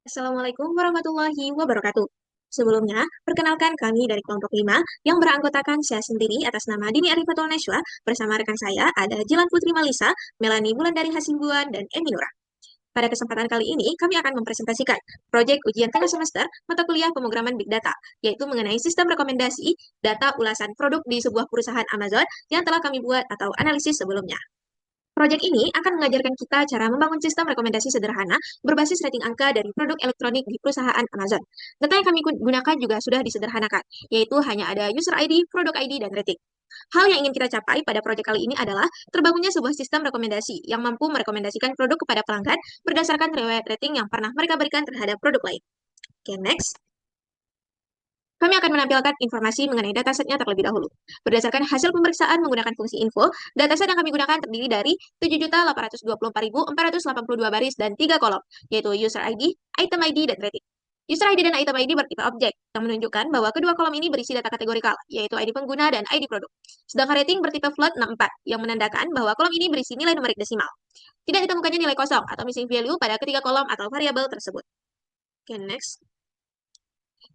Assalamualaikum warahmatullahi wabarakatuh. Sebelumnya, perkenalkan kami dari kelompok 5 yang beranggotakan saya sendiri atas nama Dini Arifatul Neswa. Bersama rekan saya ada Jilan Putri Malisa, Melani Wulandari Hasibuan, dan Emi Nura. Pada kesempatan kali ini, kami akan mempresentasikan proyek ujian tengah semester mata kuliah pemrograman Big Data, yaitu mengenai sistem rekomendasi data ulasan produk di sebuah perusahaan Amazon yang telah kami buat atau analisis sebelumnya. Proyek ini akan mengajarkan kita cara membangun sistem rekomendasi sederhana berbasis rating angka dari produk elektronik di perusahaan Amazon. Data yang kami gunakan juga sudah disederhanakan, yaitu hanya ada user ID, produk ID, dan rating. Hal yang ingin kita capai pada proyek kali ini adalah terbangunnya sebuah sistem rekomendasi yang mampu merekomendasikan produk kepada pelanggan berdasarkan riwayat rating yang pernah mereka berikan terhadap produk lain. Oke, next. Kami akan menampilkan informasi mengenai datasetnya terlebih dahulu. Berdasarkan hasil pemeriksaan menggunakan fungsi info, dataset yang kami gunakan terdiri dari 7.824.482 baris dan 3 kolom, yaitu user ID, item ID, dan rating. User ID dan item ID bertipe objek, yang menunjukkan bahwa kedua kolom ini berisi data kategorikal, yaitu ID pengguna dan ID produk. Sedangkan rating bertipe float 64, yang menandakan bahwa kolom ini berisi nilai numerik desimal. Tidak ditemukannya nilai kosong atau missing value pada ketiga kolom atau variabel tersebut. Oke, next.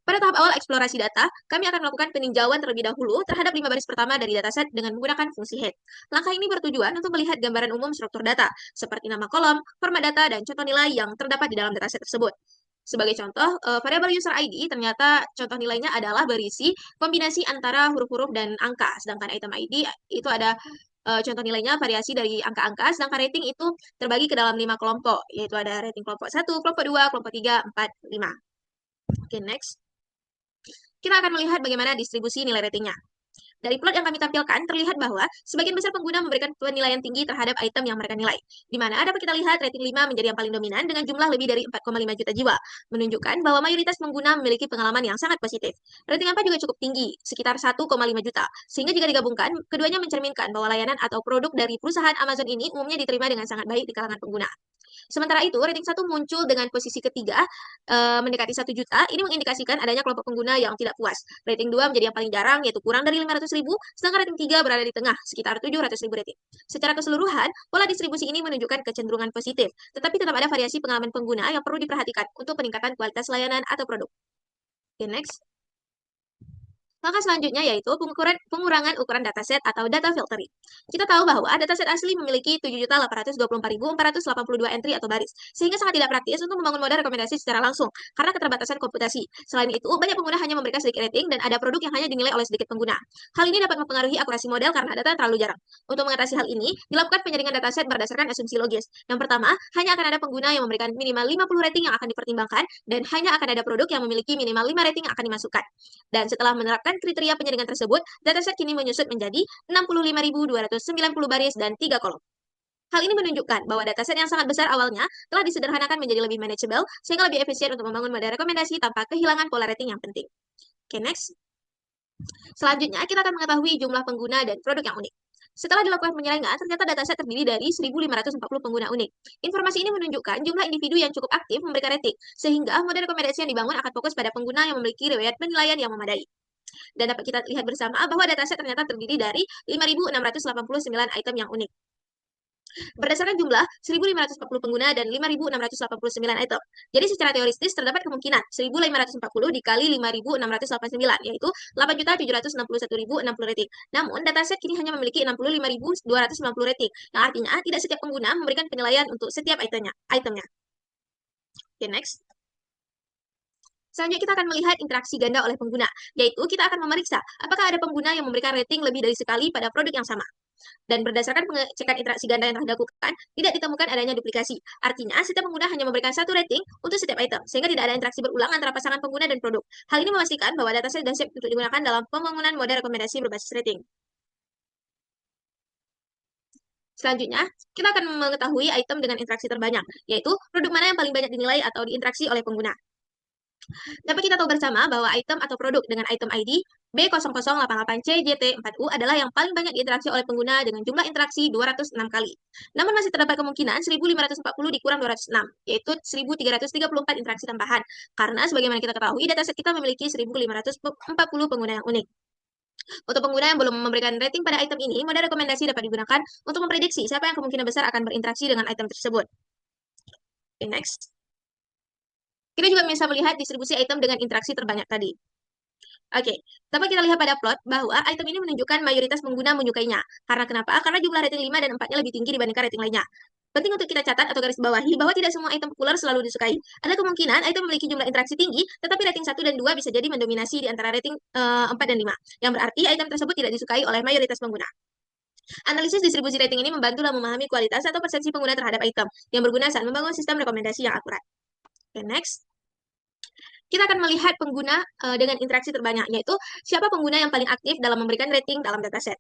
Pada tahap awal eksplorasi data, kami akan melakukan peninjauan terlebih dahulu terhadap 5 baris pertama dari dataset dengan menggunakan fungsi head. Langkah ini bertujuan untuk melihat gambaran umum struktur data, seperti nama kolom, format data, dan contoh nilai yang terdapat di dalam dataset tersebut. Sebagai contoh, variabel user ID ternyata contoh nilainya adalah berisi kombinasi antara huruf-huruf dan angka, sedangkan item ID itu ada contoh nilainya variasi dari angka-angka, sedangkan rating itu terbagi ke dalam 5 kelompok, yaitu ada rating kelompok 1, kelompok 2, kelompok 3, 4, 5. Oke, next. Kita akan melihat bagaimana distribusi nilai ratingnya. Dari plot yang kami tampilkan, terlihat bahwa sebagian besar pengguna memberikan penilaian tinggi terhadap item yang mereka nilai. Di mana dapat kita lihat rating 5 menjadi yang paling dominan dengan jumlah lebih dari 4,5 juta jiwa, menunjukkan bahwa mayoritas pengguna memiliki pengalaman yang sangat positif. Rating 4 juga cukup tinggi, sekitar 1,5 juta, sehingga jika digabungkan, keduanya mencerminkan bahwa layanan atau produk dari perusahaan Amazon ini umumnya diterima dengan sangat baik di kalangan pengguna. Sementara itu, rating 1 muncul dengan posisi ketiga, mendekati 1 juta. Ini mengindikasikan adanya kelompok pengguna yang tidak puas. Rating 2 menjadi yang paling jarang, yaitu kurang dari 500.000, sedangkan rating 3 berada di tengah, sekitar 700.000 rating. Secara keseluruhan, pola distribusi ini menunjukkan kecenderungan positif, tetapi tetap ada variasi pengalaman pengguna yang perlu diperhatikan untuk peningkatan kualitas layanan atau produk. Oke, next. Langkah selanjutnya yaitu pengurangan ukuran dataset atau data filtering. Kita tahu bahwa dataset asli memiliki 7.824.482 entry atau baris, sehingga sangat tidak praktis untuk membangun model rekomendasi secara langsung karena keterbatasan komputasi. Selain itu, banyak pengguna hanya memberikan sedikit rating dan ada produk yang hanya dinilai oleh sedikit pengguna. Hal ini dapat mempengaruhi akurasi model karena data terlalu jarang. Untuk mengatasi hal ini, dilakukan penyaringan dataset berdasarkan asumsi logis. Yang pertama, hanya akan ada pengguna yang memberikan minimal 50 rating yang akan dipertimbangkan, dan hanya akan ada produk yang memiliki minimal 5 rating yang akan dimasukkan. Dan setelah menerapkan kriteria penyaringan tersebut, dataset kini menyusut menjadi 65.290 baris dan 3 kolom. Hal ini menunjukkan bahwa dataset yang sangat besar awalnya telah disederhanakan menjadi lebih manageable, sehingga lebih efisien untuk membangun model rekomendasi tanpa kehilangan pola rating yang penting. Oke, next. Selanjutnya, kita akan mengetahui jumlah pengguna dan produk yang unik. Setelah dilakukan penyaringan, ternyata dataset terdiri dari 1.540 pengguna unik. Informasi ini menunjukkan jumlah individu yang cukup aktif memberikan rating, sehingga model rekomendasi yang dibangun akan fokus pada pengguna yang memiliki riwayat penilaian yang memadai. Dan dapat kita lihat bersama bahwa dataset ternyata terdiri dari 5.689 item yang unik. Berdasarkan jumlah 1.540 pengguna dan 5.689 item. Jadi secara teoritis terdapat kemungkinan 1.540 dikali 5.689, yaitu 8.761.060 rating. Namun, dataset kini hanya memiliki 65.290 rating, yang artinya tidak setiap pengguna memberikan penilaian untuk setiap itemnya. Oke, next. Selanjutnya kita akan melihat interaksi ganda oleh pengguna, yaitu kita akan memeriksa apakah ada pengguna yang memberikan rating lebih dari sekali pada produk yang sama. Dan berdasarkan pengecekan interaksi ganda yang telah dilakukan, tidak ditemukan adanya duplikasi. Artinya, setiap pengguna hanya memberikan satu rating untuk setiap item, sehingga tidak ada interaksi berulang antara pasangan pengguna dan produk. Hal ini memastikan bahwa dataset sudah siap untuk digunakan dalam pembangunan model rekomendasi berbasis rating. Selanjutnya, kita akan mengetahui item dengan interaksi terbanyak, yaitu produk mana yang paling banyak dinilai atau diinteraksi oleh pengguna. Dapat kita tahu bersama bahwa item atau produk dengan item ID B0088CJT4U adalah yang paling banyak diinteraksi oleh pengguna dengan jumlah interaksi 206 kali. Namun masih terdapat kemungkinan 1.540 dikurang 206, yaitu 1.334 interaksi tambahan. Karena sebagaimana kita ketahui, dataset kita memiliki 1.540 pengguna yang unik. Untuk pengguna yang belum memberikan rating pada item ini, model rekomendasi dapat digunakan untuk memprediksi siapa yang kemungkinan besar akan berinteraksi dengan item tersebut. Okay, next. Kita juga bisa melihat distribusi item dengan interaksi terbanyak tadi. Oke, dapat kita lihat pada plot bahwa item ini menunjukkan mayoritas pengguna menyukainya. Karena kenapa? Karena jumlah rating 5 dan 4-nya lebih tinggi dibandingkan rating lainnya. Penting untuk kita catat atau garis bawahi bahwa tidak semua item populer selalu disukai. Ada kemungkinan item memiliki jumlah interaksi tinggi, tetapi rating 1 dan 2 bisa jadi mendominasi di antara rating 4 dan 5. Yang berarti item tersebut tidak disukai oleh mayoritas pengguna. Analisis distribusi rating ini membantu dalam memahami kualitas atau persepsi pengguna terhadap item yang berguna saat membangun sistem rekomendasi yang akurat. Oke, next. Kita akan melihat pengguna dengan interaksi terbanyak, yaitu siapa pengguna yang paling aktif dalam memberikan rating dalam dataset.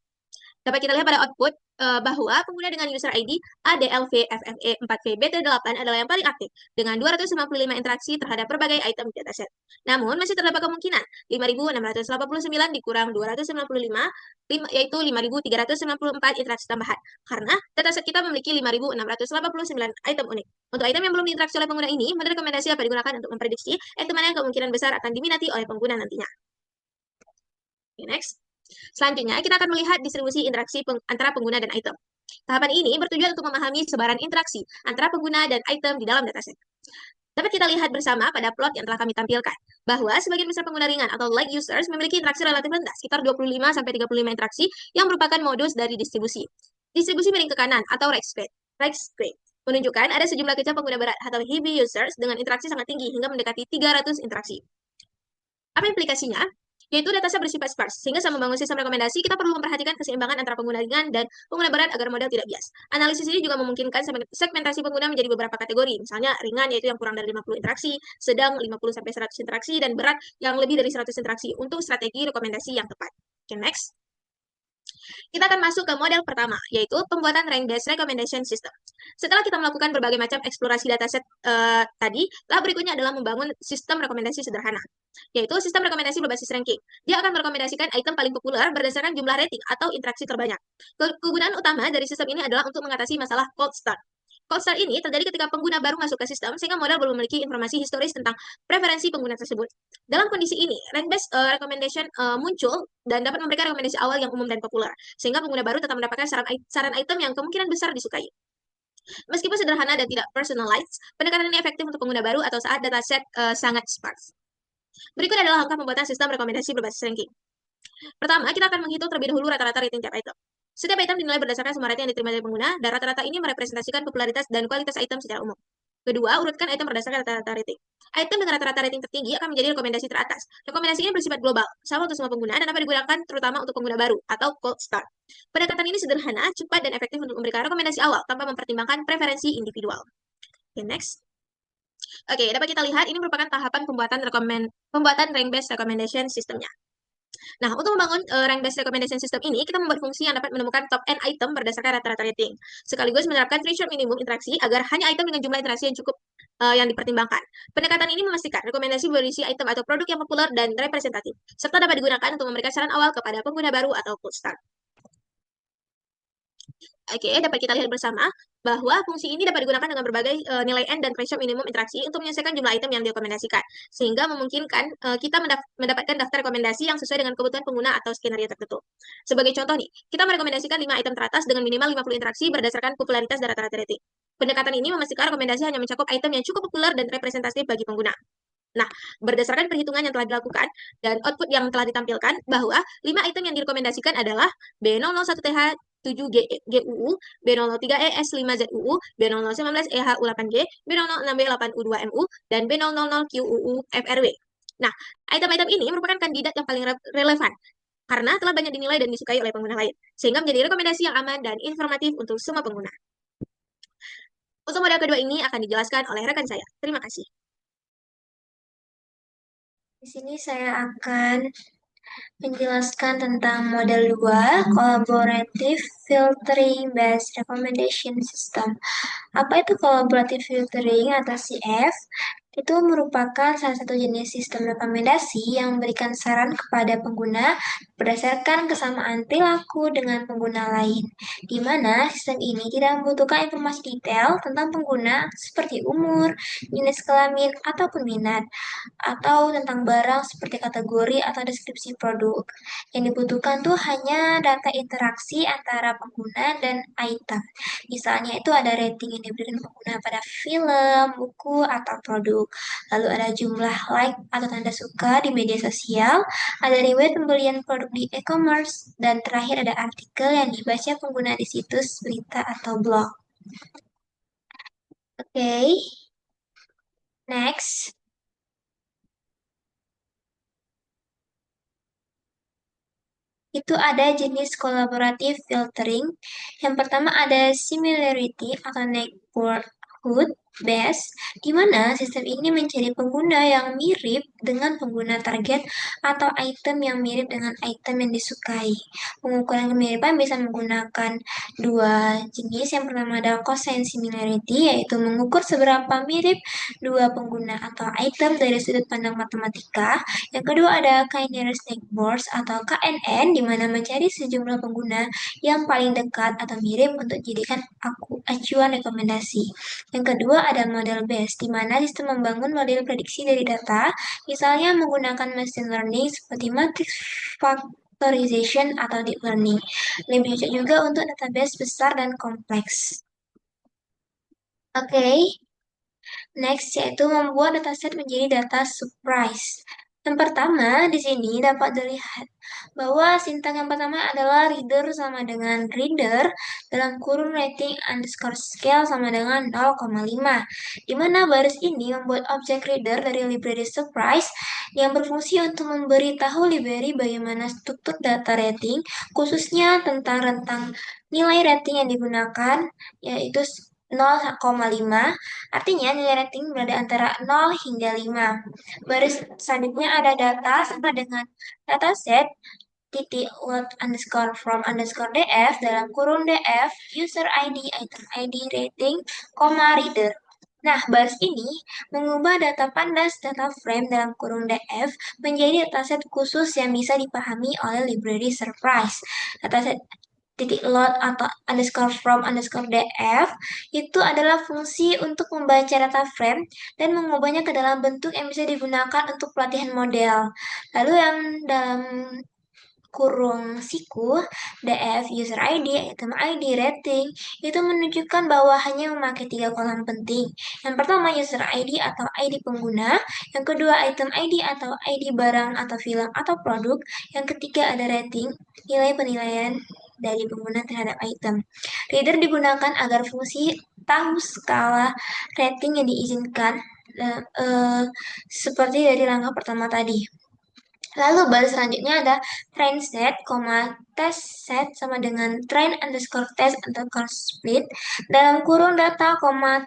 Dapat kita lihat pada output bahwa pengguna dengan user ID ADLVFFE4VBT8 adalah yang paling aktif dengan 295 interaksi terhadap berbagai item di dataset. Namun, masih terdapat kemungkinan 5.689 dikurang 295, yaitu 5.394 interaksi tambahan. Karena dataset kita memiliki 5.689 item unik. Untuk item yang belum diinteraksi oleh pengguna ini, model rekomendasi dapat digunakan untuk memprediksi item mana yang kemungkinan besar akan diminati oleh pengguna nantinya. Okay, next. Selanjutnya, kita akan melihat distribusi interaksi antara pengguna dan item. Tahapan ini bertujuan untuk memahami sebaran interaksi antara pengguna dan item di dalam dataset. Dapat kita lihat bersama pada plot yang telah kami tampilkan, bahwa sebagian besar pengguna ringan atau light users memiliki interaksi relatif rendah, sekitar 25-35 interaksi, yang merupakan modus dari distribusi. Distribusi miring ke kanan atau right square menunjukkan ada sejumlah kecil pengguna berat atau heavy users dengan interaksi sangat tinggi hingga mendekati 300 interaksi. Apa implikasinya? Yaitu dataset bersifat sparse, sehingga saat membangun sistem rekomendasi, kita perlu memperhatikan keseimbangan antara pengguna ringan dan pengguna berat agar model tidak bias. Analisis ini juga memungkinkan segmentasi pengguna menjadi beberapa kategori, misalnya ringan yaitu yang kurang dari 50 interaksi, sedang 50-100 interaksi, dan berat yang lebih dari 100 interaksi untuk strategi rekomendasi yang tepat. Okay, next. Kita akan masuk ke model pertama, yaitu pembuatan rank-based recommendation system. Setelah kita melakukan berbagai macam eksplorasi dataset tadi, tahap berikutnya adalah membangun sistem rekomendasi sederhana, yaitu sistem rekomendasi berbasis ranking. Dia akan merekomendasikan item paling populer berdasarkan jumlah rating atau interaksi terbanyak. Kegunaan utama dari sistem ini adalah untuk mengatasi masalah cold start. Cold start ini terjadi ketika pengguna baru masuk ke sistem, sehingga model belum memiliki informasi historis tentang preferensi pengguna tersebut. Dalam kondisi ini, rank-based recommendation muncul dan dapat memberikan rekomendasi awal yang umum dan populer, sehingga pengguna baru tetap mendapatkan saran item yang kemungkinan besar disukai. Meskipun sederhana dan tidak personalized, pendekatan ini efektif untuk pengguna baru atau saat dataset sangat sparse. Berikut adalah langkah pembuatan sistem rekomendasi berbasis ranking. Pertama, kita akan menghitung terlebih dahulu rata-rata rating tiap item. Setiap item dinilai berdasarkan semua rating yang diterima dari pengguna, dan rata-rata ini merepresentasikan popularitas dan kualitas item secara umum. Kedua, urutkan item berdasarkan rata-rata rating. Item dengan rata-rata rating tertinggi akan menjadi rekomendasi teratas. Rekomendasi ini bersifat global, sama untuk semua pengguna, dan dapat digunakan terutama untuk pengguna baru atau cold start. Pendekatan ini sederhana, cepat, dan efektif untuk memberikan rekomendasi awal tanpa mempertimbangkan preferensi individual. Okay, next. Oke, dapat kita lihat ini merupakan tahapan pembuatan rank-based recommendation systemnya. Nah, untuk membangun rank-based recommendation system ini, kita membuat fungsi yang dapat menemukan top N item berdasarkan rata-rata rating. Sekaligus menerapkan threshold minimum interaksi agar hanya item dengan jumlah interaksi yang cukup yang dipertimbangkan. Pendekatan ini memastikan rekomendasi berisi item atau produk yang populer dan representatif, serta dapat digunakan untuk memberikan saran awal kepada pengguna baru atau cold start. Oke, dapat kita lihat bersama bahwa fungsi ini dapat digunakan dengan berbagai nilai N dan threshold minimum interaksi untuk menyelesaikan jumlah item yang direkomendasikan, sehingga memungkinkan kita mendapatkan daftar rekomendasi yang sesuai dengan kebutuhan pengguna atau skenario tertentu. Sebagai contoh nih, kita merekomendasikan 5 item teratas dengan minimal 50 interaksi berdasarkan popularitas dan rata-rata rating. Pendekatan ini memastikan rekomendasi hanya mencakup item yang cukup populer dan representatif bagi pengguna. Nah, berdasarkan perhitungan yang telah dilakukan dan output yang telah ditampilkan, bahwa 5 item yang direkomendasikan adalah B001TH 7GUU, B003ES5ZUU, B0019EHU8G, B006B8U2MU, dan B000QUU FRW. Nah, item-item ini merupakan kandidat yang paling relevan karena telah banyak dinilai dan disukai oleh pengguna lain, sehingga menjadi rekomendasi yang aman dan informatif untuk semua pengguna. Untuk model kedua ini akan dijelaskan oleh rekan saya. Terima kasih. Di sini saya akan menjelaskan tentang model 2, Collaborative Filtering Based Recommendation System. Apa itu Collaborative Filtering atau CF? Itu merupakan salah satu jenis sistem rekomendasi yang memberikan saran kepada pengguna berdasarkan kesamaan perilaku dengan pengguna lain, di mana sistem ini tidak membutuhkan informasi detail tentang pengguna seperti umur, jenis kelamin, ataupun minat, atau tentang barang seperti kategori atau deskripsi produk. Yang dibutuhkan tuh hanya data interaksi antara pengguna dan item. Misalnya itu ada rating yang diberikan pengguna pada film, buku, atau produk. lalu ada jumlah like atau tanda suka di media sosial, ada riwayat pembelian produk di e-commerce, dan terakhir ada artikel yang dibaca pengguna di situs berita atau blog. Oke, next. Itu ada jenis kolaboratif filtering. Yang pertama ada similarity atau neighborhood based, di mana sistem ini mencari pengguna yang mirip dengan pengguna target atau item yang mirip dengan item yang disukai. Pengukuran kemiripan bisa menggunakan dua jenis. Yang pertama ada cosine similarity, yaitu mengukur seberapa mirip dua pengguna atau item dari sudut pandang matematika. Yang kedua ada K-nearest neighbors atau KNN, di mana mencari sejumlah pengguna yang paling dekat atau mirip untuk dijadikan acuan rekomendasi. Yang kedua ada model based, di mana sistem membangun model prediksi dari data, misalnya menggunakan machine learning seperti matrix factorization atau deep learning. Lebih cocok juga untuk database besar dan kompleks. Oke, next, yaitu membuat dataset menjadi data surprise. Yang pertama, di sini dapat dilihat bahwa sintang yang pertama adalah reader sama dengan reader dalam kurun rating underscore scale sama dengan 0,5. Di mana baris ini membuat objek reader dari library surprise yang berfungsi untuk memberitahu library bagaimana struktur data rating, khususnya tentang rentang nilai rating yang digunakan, yaitu 0,5. Artinya nilai rating berada antara 0 hingga 5. Baris selanjutnya ada data sama dengan dataset titik load underscore from underscore df dalam kurung df user ID item ID rating reader. Nah, baris ini mengubah data pandas data frame dalam kurung df menjadi dataset khusus yang bisa dipahami oleh library surprise. Dataset titik load atau underscore from underscore df itu adalah fungsi untuk membaca data frame dan mengubahnya ke dalam bentuk yang bisa digunakan untuk pelatihan model. Lalu yang dalam kurung siku df user ID item ID rating itu menunjukkan bahwa hanya memakai tiga kolom penting. Yang pertama user ID atau ID pengguna, yang kedua item ID atau ID barang atau film atau produk, yang ketiga ada rating nilai penilaian dari pengguna terhadap item. Reader digunakan agar fungsi tahu skala rating yang diizinkan, seperti dari langkah pertama tadi. Lalu baris selanjutnya ada train set, test set sama dengan train underscore test underscore split dalam kurung data,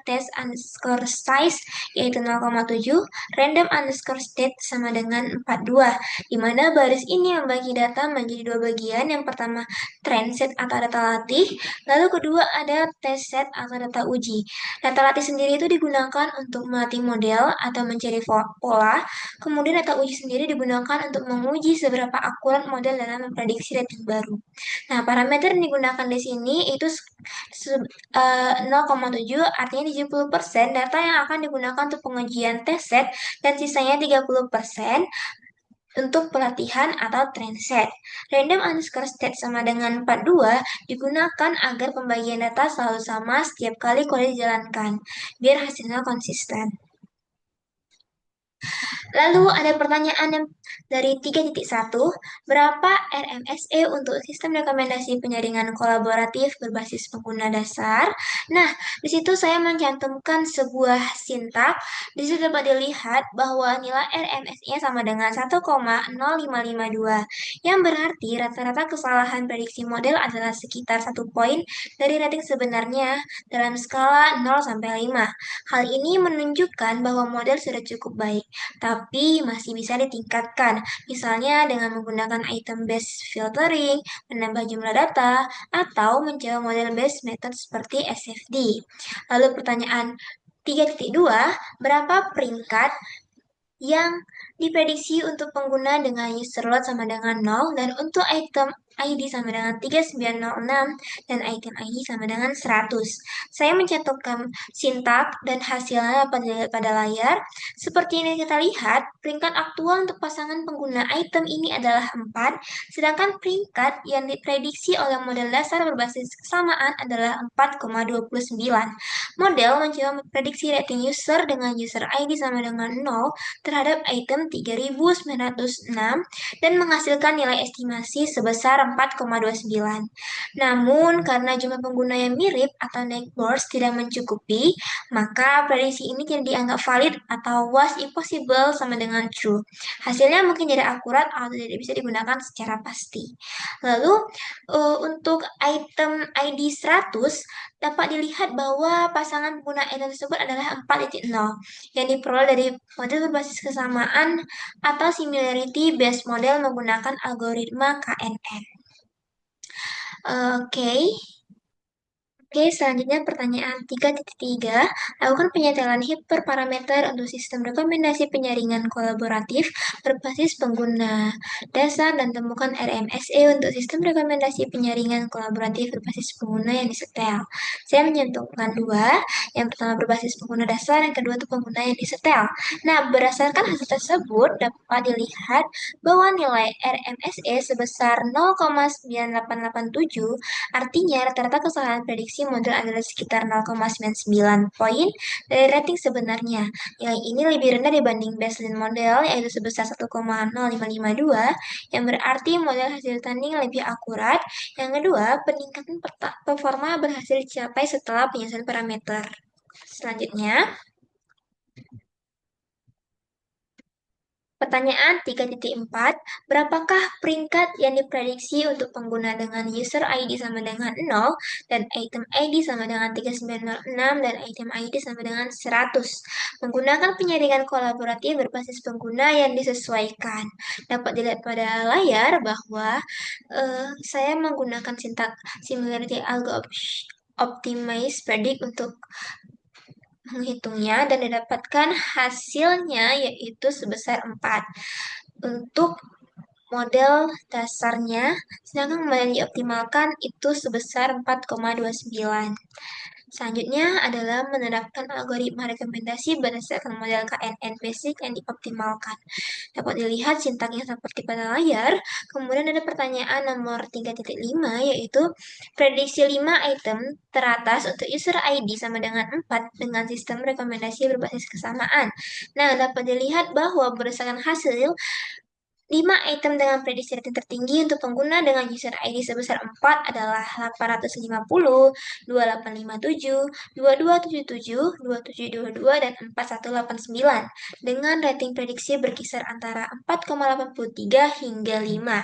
test underscore size yaitu 0,7, random underscore state sama dengan 42, di mana baris ini membagi data menjadi dua bagian. Yang pertama train set atau data latih, lalu kedua ada test set atau data uji. Data latih sendiri itu digunakan untuk melatih model atau mencari pola. Kemudian data uji sendiri digunakan untuk menguji seberapa akurat model dalam memprediksi rating baru. Nah, parameter yang digunakan di sini itu 0,7, artinya 70% data yang akan digunakan untuk pengujian test set dan sisanya 30% untuk pelatihan atau train set. Random underscore state sama dengan 42 digunakan agar pembagian data selalu sama setiap kali kode dijalankan, biar hasilnya konsisten. Lalu ada pertanyaan yang dari 3.1, berapa RMSE untuk sistem rekomendasi penyaringan kolaboratif berbasis pengguna dasar? Nah, di situ saya mencantumkan sebuah sintak. Di situ dapat dilihat bahwa nilai RMSE sama dengan 1,0552, yang berarti rata-rata kesalahan prediksi model adalah sekitar 1 poin dari rating sebenarnya dalam skala 0 sampai 5. Hal ini menunjukkan bahwa model sudah cukup baik, tapi masih bisa ditingkatkan, misalnya dengan menggunakan item-based filtering, menambah jumlah data, atau mencoba model-based method seperti SFD. Lalu pertanyaan 3.2, berapa peringkat yang diprediksi untuk pengguna dengan user load sama dengan 0 dan untuk item ID sama dengan 3906 dan item ID sama dengan 100. Saya mencetakkan sintak dan hasilnya dapat dilihat pada layar. Seperti yang kita lihat, peringkat aktual untuk pasangan pengguna item ini adalah 4, sedangkan peringkat yang diprediksi oleh model dasar berbasis kesamaan adalah 4,29. Model mencoba memprediksi rating user dengan user ID sama dengan 0 terhadap item 3906 dan menghasilkan nilai estimasi sebesar 4,29. Namun, karena jumlah pengguna yang mirip atau neighbors tidak mencukupi, maka prediksi ini tidak dianggap valid atau was impossible sama dengan true. Hasilnya mungkin tidak akurat atau tidak bisa digunakan secara pasti. Lalu, untuk item ID 100, dapat dilihat bahwa pasangan pengguna item tersebut adalah 4.0 yang diperoleh dari model berbasis kesamaan atau similarity based model menggunakan algoritma KNN. Oke. Oke, selanjutnya pertanyaan 3.3. Lakukan penyetelan hiperparameter untuk sistem rekomendasi penyaringan kolaboratif berbasis pengguna dasar dan temukan RMSE untuk sistem rekomendasi penyaringan kolaboratif berbasis pengguna yang disetel. Saya menyentuhkan dua, yang pertama berbasis pengguna dasar, yang kedua itu pengguna yang disetel. Nah, berdasarkan hasil tersebut dapat dilihat bahwa nilai RMSE sebesar 0,9887. Artinya, rata-rata kesalahan prediksi model adalah sekitar 0,99 poin dari rating sebenarnya. Nilai ini lebih rendah dibanding baseline model, yaitu sebesar 1,0552, yang berarti model hasil tanding lebih akurat. Yang kedua, peningkatan performa berhasil dicapai setelah penyesuaian parameter. Selanjutnya, pertanyaan 3.4, berapakah peringkat yang diprediksi untuk pengguna dengan user ID sama dengan 0 dan item ID sama dengan 3906 dan item ID sama dengan 100? Menggunakan penyaringan kolaboratif berbasis pengguna yang disesuaikan. Dapat dilihat pada layar bahwa saya menggunakan sintak similarity algo optimize predict untuk menghitungnya dan didapatkan hasilnya yaitu sebesar 4 untuk model dasarnya, sedangkan model yang dioptimalkan itu sebesar 4,29. Selanjutnya adalah menerapkan algoritma rekomendasi berdasarkan model KNN basic yang dioptimalkan. Dapat dilihat sintaknya seperti pada layar. Kemudian ada pertanyaan nomor 3.5 yaitu prediksi 5 item teratas untuk user ID sama dengan 4 dengan sistem rekomendasi berbasis kesamaan. Nah, dapat dilihat bahwa berdasarkan hasil 5 item dengan prediksi rating tertinggi untuk pengguna dengan user ID sebesar 4 adalah 850, 2857, 2277, 2722, dan 4189 dengan rating prediksi berkisar antara 4,83 hingga 5.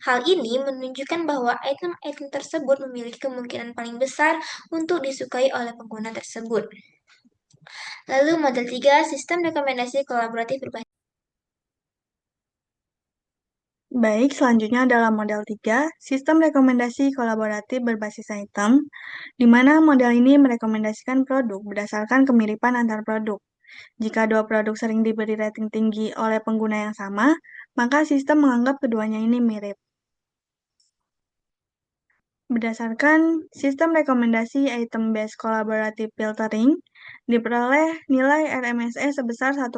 Hal ini menunjukkan bahwa item-item tersebut memiliki kemungkinan paling besar untuk disukai oleh pengguna tersebut. Lalu model 3, sistem rekomendasi kolaboratif berbasis. Baik, selanjutnya adalah model 3, sistem rekomendasi kolaboratif berbasis item, di mana model ini merekomendasikan produk berdasarkan kemiripan antar produk. Jika dua produk sering diberi rating tinggi oleh pengguna yang sama, maka sistem menganggap keduanya ini mirip. Berdasarkan sistem rekomendasi item-based collaborative filtering, diperoleh nilai RMSE sebesar 1,06,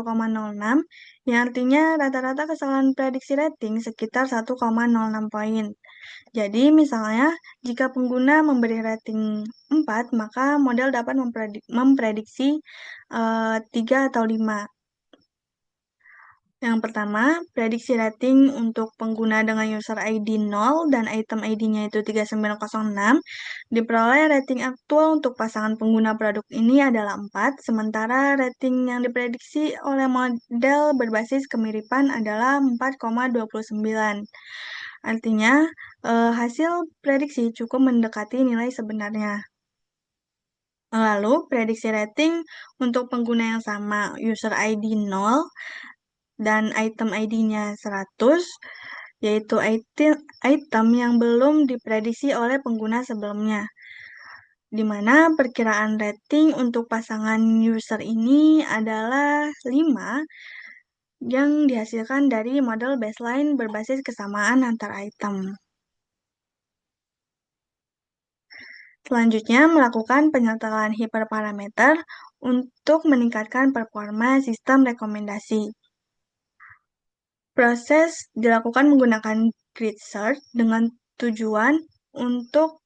yang artinya rata-rata kesalahan prediksi rating sekitar 1,06 poin. Jadi, misalnya, jika pengguna memberi rating 4, maka model dapat memprediksi 3 atau 5. Yang pertama, prediksi rating untuk pengguna dengan user ID 0 dan item ID-nya itu 3906, diperoleh rating aktual untuk pasangan pengguna produk ini adalah 4, sementara rating yang diprediksi oleh model berbasis kemiripan adalah 4,29. Artinya, hasil prediksi cukup mendekati nilai sebenarnya. Lalu, prediksi rating untuk pengguna yang sama, user ID 0, dan item ID-nya 100, yaitu item yang belum diprediksi oleh pengguna sebelumnya, di mana perkiraan rating untuk pasangan user ini adalah 5 yang dihasilkan dari model baseline berbasis kesamaan antar item. Selanjutnya, melakukan penyetelan hiperparameter untuk meningkatkan performa sistem rekomendasi. Proses dilakukan menggunakan grid search dengan tujuan untuk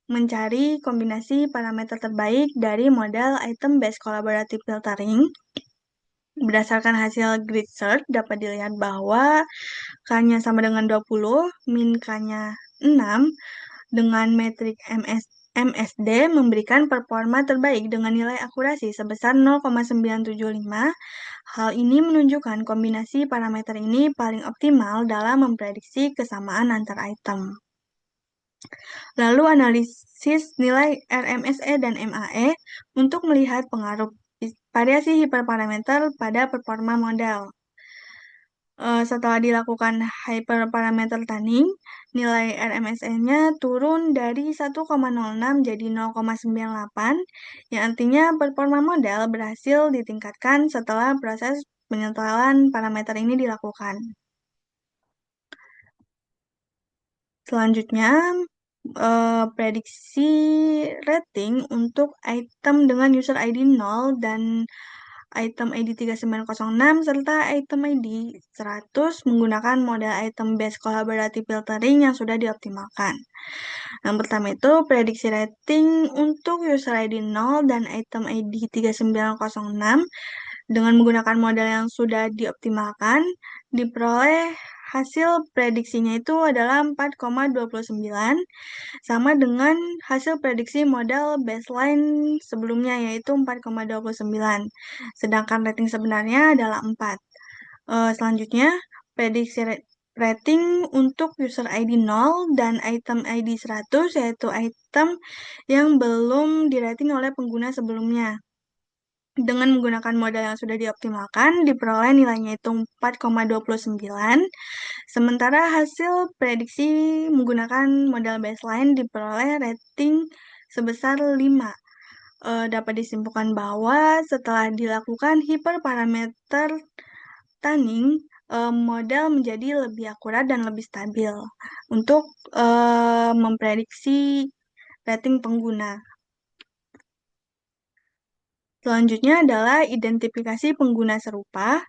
mencari kombinasi parameter terbaik dari model item-based collaborative filtering. Berdasarkan hasil grid search, dapat dilihat bahwa K-nya sama dengan 20, min K-nya 6, dengan metrik MSD memberikan performa terbaik dengan nilai akurasi sebesar 0,975. Hal ini menunjukkan kombinasi parameter ini paling optimal dalam memprediksi kesamaan antar item. Lalu analisis nilai RMSE dan MAE untuk melihat pengaruh variasi hiperparameter pada performa model. Setelah dilakukan hyperparameter tanning, nilai RMSE-nya turun dari 1,06 jadi 0,98, yang artinya performa model berhasil ditingkatkan setelah proses penyetelan parameter ini dilakukan. Selanjutnya, prediksi rating untuk item dengan user ID 0 dan item ID 3906 serta item ID 100 menggunakan model item based collaborative filtering yang sudah dioptimalkan. Yang pertama itu prediksi rating untuk user ID 0 dan item ID 3906 dengan menggunakan model yang sudah dioptimalkan, diperoleh hasil prediksinya itu adalah 4,29, sama dengan hasil prediksi model baseline sebelumnya yaitu 4,29. Sedangkan rating sebenarnya adalah 4. Selanjutnya, prediksi rating untuk user ID 0 dan item ID 100 yaitu item yang belum dirating oleh pengguna sebelumnya. Dengan menggunakan modal yang sudah dioptimalkan, diperoleh nilainya itu 4,29. Sementara hasil prediksi menggunakan modal baseline diperoleh rating sebesar 5. Dapat disimpulkan bahwa setelah dilakukan hiperparameter tanning, model menjadi lebih akurat dan lebih stabil untuk memprediksi rating pengguna. Selanjutnya adalah identifikasi pengguna serupa.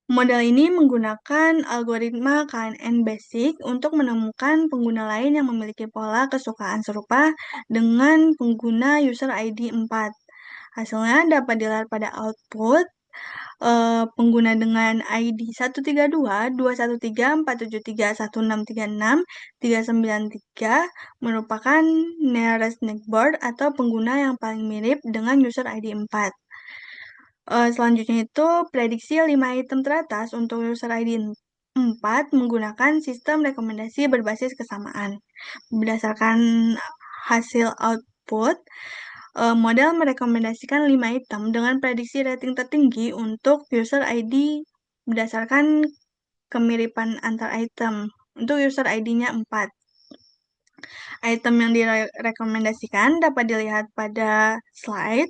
Model ini menggunakan algoritma KNN Basic untuk menemukan pengguna lain yang memiliki pola kesukaan serupa dengan pengguna user ID 4. Hasilnya dapat dilihat pada output. Pengguna dengan ID 132, 213, 473, 1636, 393 merupakan nearest neighbor atau pengguna yang paling mirip dengan user ID 4. Selanjutnya itu prediksi 5 item teratas untuk user ID 4 menggunakan sistem rekomendasi berbasis kesamaan. Berdasarkan hasil output, model merekomendasikan 5 item dengan prediksi rating tertinggi untuk user ID berdasarkan kemiripan antar item. Untuk user ID-nya 4. Item yang direkomendasikan dapat dilihat pada slide.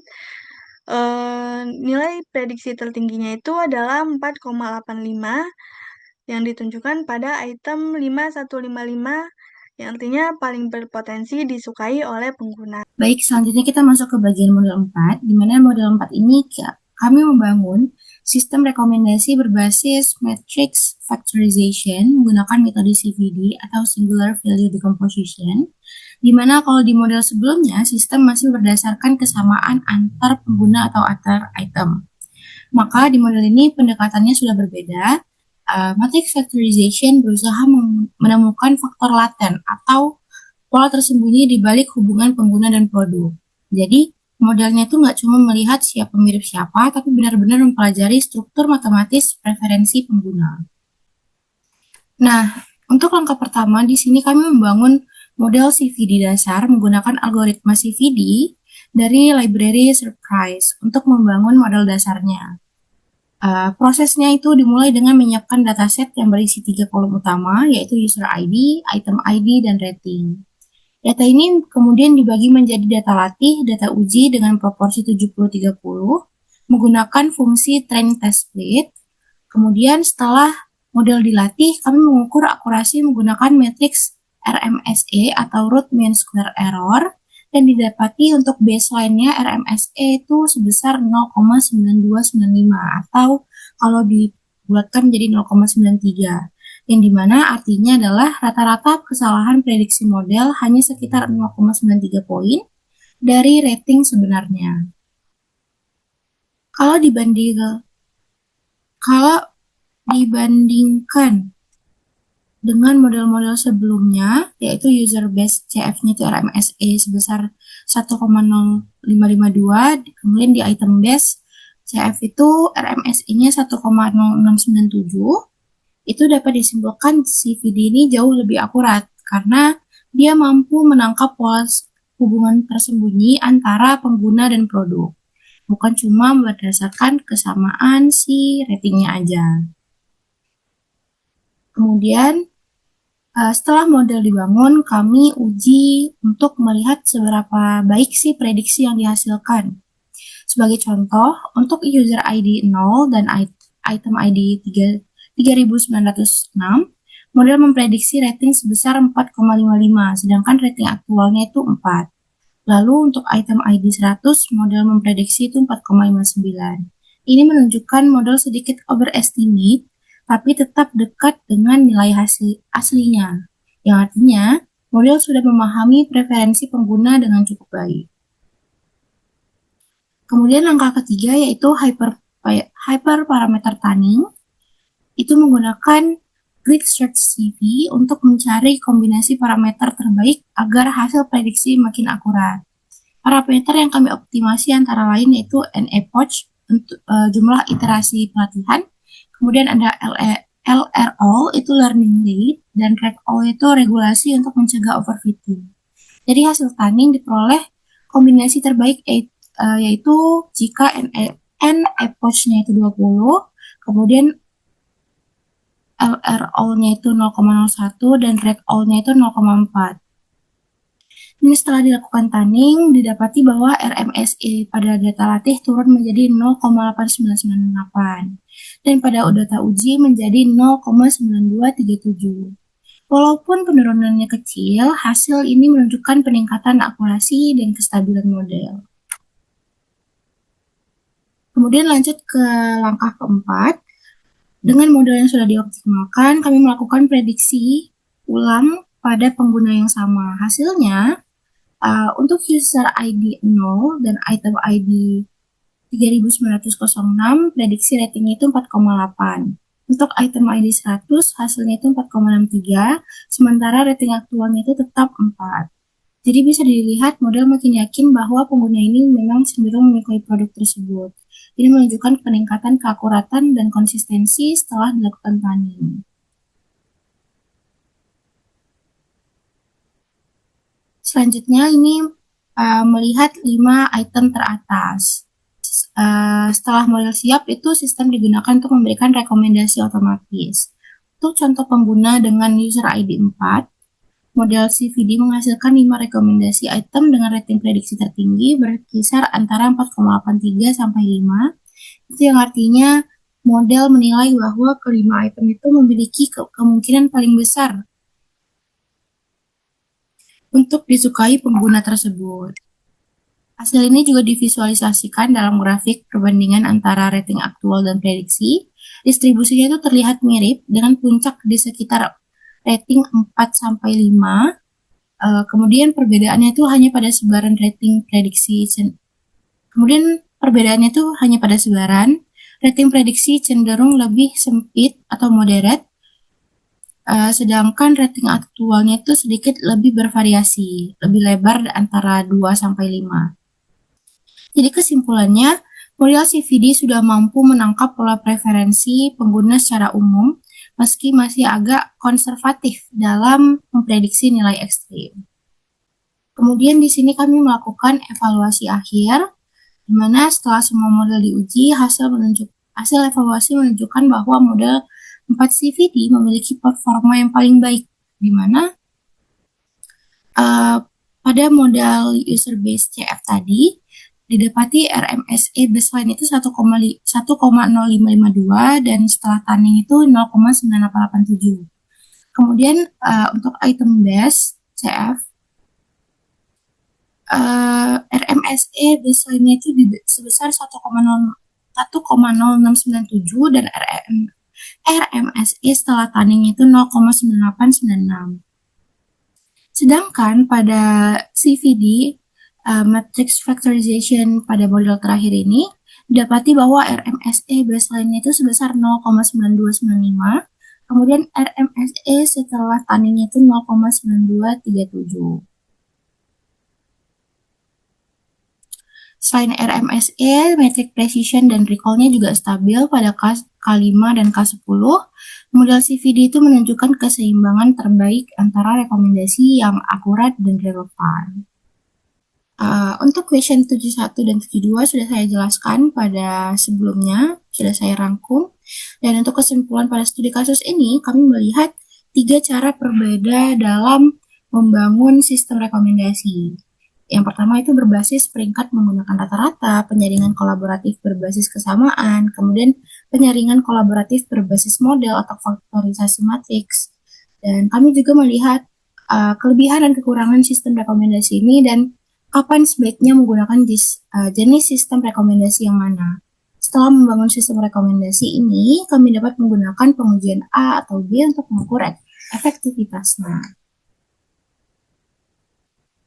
Nilai prediksi tertingginya itu adalah 4,85 yang ditunjukkan pada item 5155 yang artinya paling berpotensi disukai oleh pengguna. Baik, selanjutnya kita masuk ke bagian model 4, di mana model 4 ini kami membangun sistem rekomendasi berbasis matrix factorization menggunakan metode CVD atau Singular Value Decomposition, di mana kalau di model sebelumnya sistem masih berdasarkan kesamaan antar pengguna atau antar item. Maka di model ini pendekatannya sudah berbeda. Matrix factorization berusaha menemukan faktor laten atau pola tersembunyi di balik hubungan pengguna dan produk. Jadi, modelnya itu nggak cuma melihat siapa mirip siapa, tapi benar-benar mempelajari struktur matematis preferensi pengguna. Nah, untuk langkah pertama di sini kami membangun model CVD dasar menggunakan algoritma CVD dari library Surprise untuk membangun model dasarnya. Prosesnya itu dimulai dengan menyiapkan dataset yang berisi 3 kolom utama, yaitu user ID, item ID, dan rating. Data ini kemudian dibagi menjadi data latih, data uji dengan proporsi 70-30, menggunakan fungsi train test split. Kemudian setelah model dilatih, kami mengukur akurasi menggunakan matriks RMSE atau root mean square error, dan didapati untuk baseline-nya RMSE itu sebesar 0,9295 atau kalau dibuatkan menjadi 0,93, yang dimana artinya adalah rata-rata kesalahan prediksi model hanya sekitar 0,93 poin dari rating sebenarnya. Kalau dibandingkan dengan model-model sebelumnya, yaitu user base CF-nya itu RMSE sebesar 1,0552, kemudian di item base CF itu RMSE-nya 1,0697, itu dapat disimpulkan CVD ini jauh lebih akurat karena dia mampu menangkap pola hubungan tersembunyi antara pengguna dan produk, bukan cuma berdasarkan kesamaan si ratingnya aja. Kemudian setelah model dibangun, kami uji untuk melihat seberapa baik sih prediksi yang dihasilkan. Sebagai contoh, untuk user ID 0 dan item ID 3906, model memprediksi rating sebesar 4,55, sedangkan rating aktualnya itu 4. Lalu untuk item ID 100, model memprediksi itu 4,59. Ini menunjukkan model sedikit overestimate, tapi tetap dekat dengan nilai hasil aslinya, yang artinya model sudah memahami preferensi pengguna dengan cukup baik. Kemudian langkah ketiga yaitu hyperparameter tuning, itu menggunakan grid search CV untuk mencari kombinasi parameter terbaik agar hasil prediksi makin akurat. Parameter yang kami optimasi antara lain yaitu NEPOCH untuk jumlah iterasi pelatihan, kemudian ada LRO itu learning rate, dan REGO itu regulasi untuk mencegah overfitting. Jadi hasil tuning diperoleh kombinasi terbaik yaitu jika NEPOCH-nya itu 20, kemudian LRO-nya itu 0,01 dan REGO-nya itu 0,4. Ini setelah dilakukan tuning, didapati bahwa RMSE pada data latih turun menjadi 0,8998 dan pada data uji menjadi 0,9237. Walaupun penurunannya kecil, hasil ini menunjukkan peningkatan akurasi dan kestabilan model. Kemudian lanjut ke langkah keempat. Dengan model yang sudah dioptimalkan, kami melakukan prediksi ulang pada pengguna yang sama. Hasilnya, untuk user ID 0 dan item ID 3906, prediksi ratingnya itu 4,8. Untuk item ID 100, hasilnya itu 4,63, sementara rating aktualnya itu tetap 4. Jadi bisa dilihat model makin yakin bahwa pengguna ini memang cenderung menyukai produk tersebut. Ini menunjukkan peningkatan keakuratan dan konsistensi setelah dilakukan tuning. Selanjutnya ini melihat 5 item teratas. Setelah model siap, itu sistem digunakan untuk memberikan rekomendasi otomatis. Untuk contoh pengguna dengan user ID 4, model CVD menghasilkan 5 rekomendasi item dengan rating prediksi tertinggi berkisar antara 4,83 sampai 5. Itu yang artinya model menilai bahwa kelima item itu memiliki kemungkinan paling besar untuk disukai pengguna tersebut. Hasil ini juga divisualisasikan dalam grafik perbandingan antara rating aktual dan prediksi. Distribusinya itu terlihat mirip dengan puncak di sekitar rating 4-5. Kemudian perbedaannya itu hanya pada sebaran rating prediksi. Rating prediksi cenderung lebih sempit atau moderate, sedangkan rating aktualnya itu sedikit lebih bervariasi, lebih lebar antara 2-5. Jadi kesimpulannya, model CVD sudah mampu menangkap pola preferensi pengguna secara umum, meski masih agak konservatif dalam memprediksi nilai ekstrim. Kemudian di sini kami melakukan evaluasi akhir, di mana setelah semua model diuji, hasil evaluasi menunjukkan bahwa model 4 CVD memiliki performa yang paling baik, di mana pada model user base CF tadi, didapati RMSE baseline itu 1,0552 dan setelah tuning itu 0,9887. Kemudian untuk item base CF, RMSE baseline-nya itu sebesar 1,0697 dan RMSE setelah tanning itu 0,9896. Sedangkan pada CVD, matrix factorization pada model terakhir ini, didapati bahwa RMSE baseline-nya itu sebesar 0,9295, kemudian RMSE setelah tanning itu 0,9237. Selain RMSE, metric precision dan recall-nya juga stabil pada K5 dan K10. Model CVD itu menunjukkan keseimbangan terbaik antara rekomendasi yang akurat dan relevan. Untuk question 71 dan 72 sudah saya jelaskan pada sebelumnya, sudah saya rangkum. Dan untuk kesimpulan pada studi kasus ini, kami melihat 3 cara berbeda dalam membangun sistem rekomendasi. Yang pertama itu berbasis peringkat menggunakan rata-rata, penyaringan kolaboratif berbasis kesamaan, kemudian penyaringan kolaboratif berbasis model atau faktorisasi matriks. Dan kami juga melihat kelebihan dan kekurangan sistem rekomendasi ini dan kapan sebaiknya menggunakan jenis sistem rekomendasi yang mana. Setelah membangun sistem rekomendasi ini, kami dapat menggunakan pengujian A atau B untuk mengukur efektivitasnya.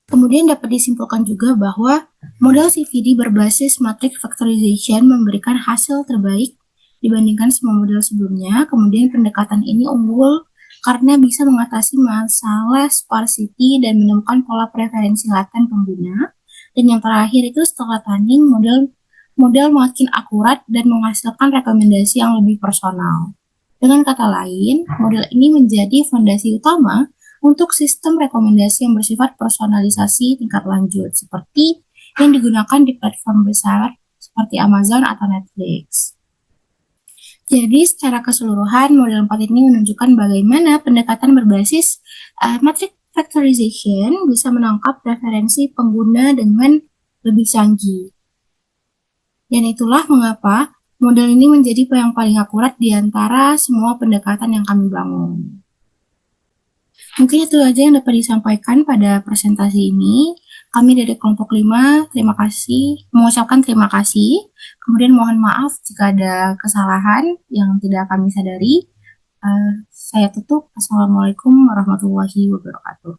Kemudian dapat disimpulkan juga bahwa model CVD berbasis matrix factorization memberikan hasil terbaik dibandingkan semua model sebelumnya. Kemudian pendekatan ini unggul karena bisa mengatasi masalah sparsity dan menemukan pola preferensi laten pengguna. Dan yang terakhir itu setelah tanning, model makin akurat dan menghasilkan rekomendasi yang lebih personal. Dengan kata lain, model ini menjadi fondasi utama untuk sistem rekomendasi yang bersifat personalisasi tingkat lanjut, seperti yang digunakan di platform besar seperti Amazon atau Netflix. Jadi, secara keseluruhan, model 4 ini menunjukkan bagaimana pendekatan berbasis matrix factorization bisa menangkap preferensi pengguna dengan lebih canggih. Dan itulah mengapa model ini menjadi yang paling akurat di antara semua pendekatan yang kami bangun. Mungkin itu aja yang dapat disampaikan pada presentasi ini. Kami dari kelompok 5, mengucapkan terima kasih. Kemudian mohon maaf jika ada kesalahan yang tidak kami sadari. Saya tutup. Assalamualaikum warahmatullahi wabarakatuh.